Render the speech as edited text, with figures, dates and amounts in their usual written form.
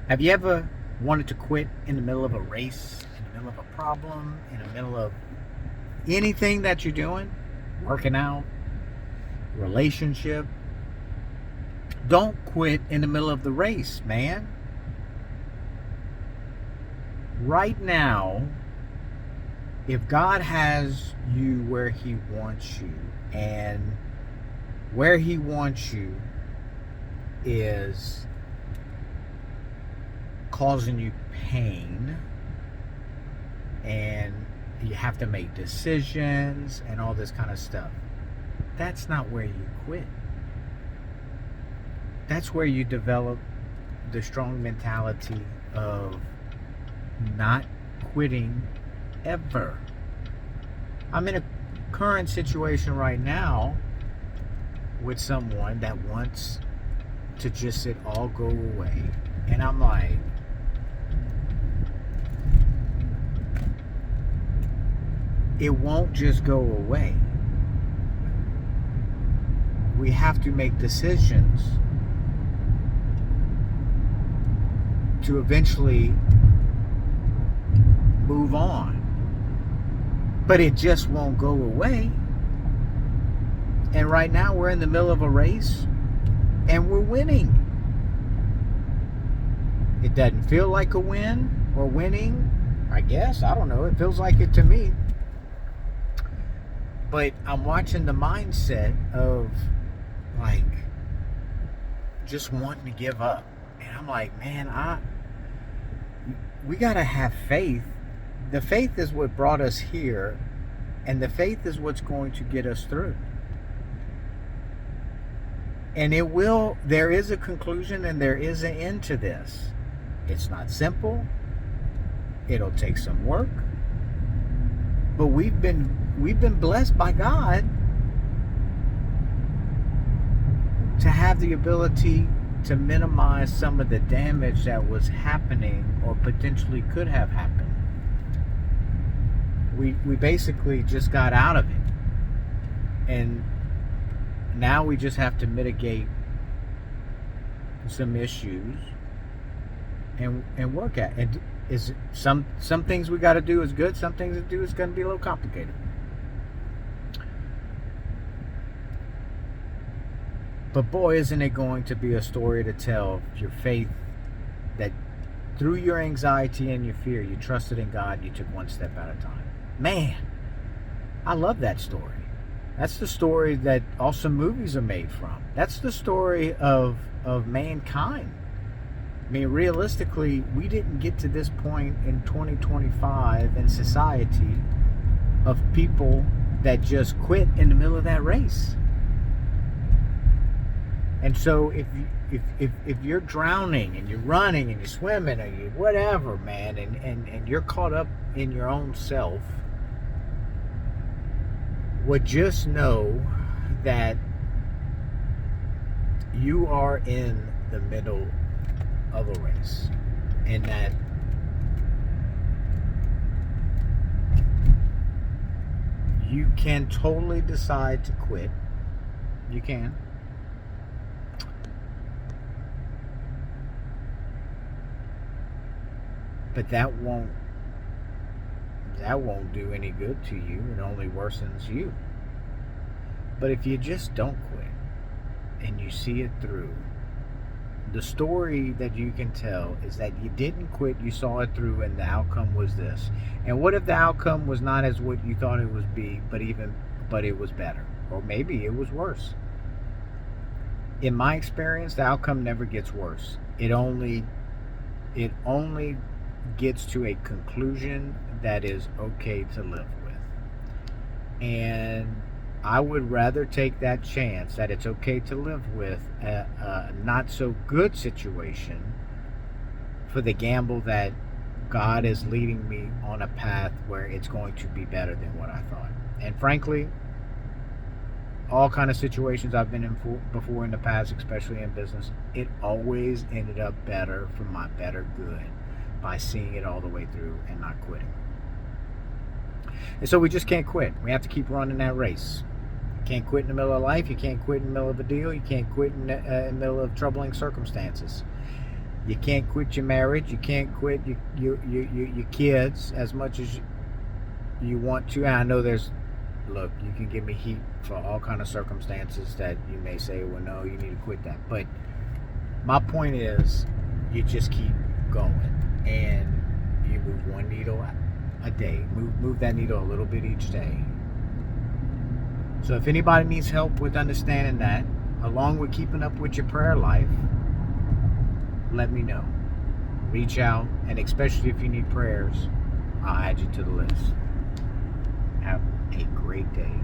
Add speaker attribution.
Speaker 1: Have you ever wanted to quit in the middle of a race, in the middle of a problem, in the middle of anything that you're doing? Working out, relationship? Don't quit in the middle of the race, man. Right now, if God has you where He wants you, and where He wants you is causing you pain, and you have to make decisions and all this kind of stuff, that's not where you quit. That's where you develop the strong mentality of not quitting ever. I'm in a current situation right now with someone that wants to just it all go away. And I'm like, it won't just go away. We have to make decisions to eventually move on. But it just won't go away. And right now we're in the middle of a race and we're winning. It doesn't feel like a win or winning, I guess. I don't know. It feels like it to me. But I'm watching the mindset of like just wanting to give up. And I'm like, man, we got to have faith. The faith is what brought us here, and the faith is what's going to get us through. And there is a conclusion and there is an end to this. It's not simple. It'll take some work. But we've been blessed by God to have the ability to minimize some of the damage that was happening or potentially could have happened. We basically just got out of it. And now we just have to mitigate some issues and work at it. Is some things we got to do is good, some things to do is going to be a little complicated. But boy, isn't it going to be a story to tell of your faith, that through your anxiety and your fear, you trusted in God, you took one step at a time. Man, I love that story. That's the story that awesome movies are made from. That's the story of mankind. I mean, realistically, we didn't get to this point in 2025 in society of people that just quit in the middle of that race. And so if you're drowning and you're running and you're swimming or you whatever, man, and you're caught up in your own self, well, just know that you are in the middle of a race, and that you can totally decide to quit. You can. But that won't do any good to you. It only worsens you. But if you just don't quit and you see it through, the story that you can tell is that you didn't quit, you saw it through, and the outcome was this. And what if the outcome was not as what you thought it would be, but it was better, or maybe it was worse? In my experience, the outcome never gets worse. It only gets to a conclusion that is okay to live with. And I would rather take that chance that it's okay to live with a not so good situation for the gamble that God is leading me on a path where it's going to be better than what I thought. And frankly, all kind of situations I've been in before in the past, especially in business, it always ended up better for my better good by seeing it all the way through and not quitting. And so we just can't quit. We have to keep running that race. You can't quit in the middle of life. You can't quit in the middle of a deal. You can't quit in the middle of troubling circumstances. You can't quit your marriage. You can't quit your kids as much as you want to. And I know look, you can give me heat for all kind of circumstances that you may say, well, no, you need to quit that. But my point is, you just keep going, and you move one needle a day. Move that needle a little bit each day. So if anybody needs help with understanding that, along with keeping up with your prayer life, let me know. Reach out, and especially if you need prayers, I'll add you to the list. Have a great day.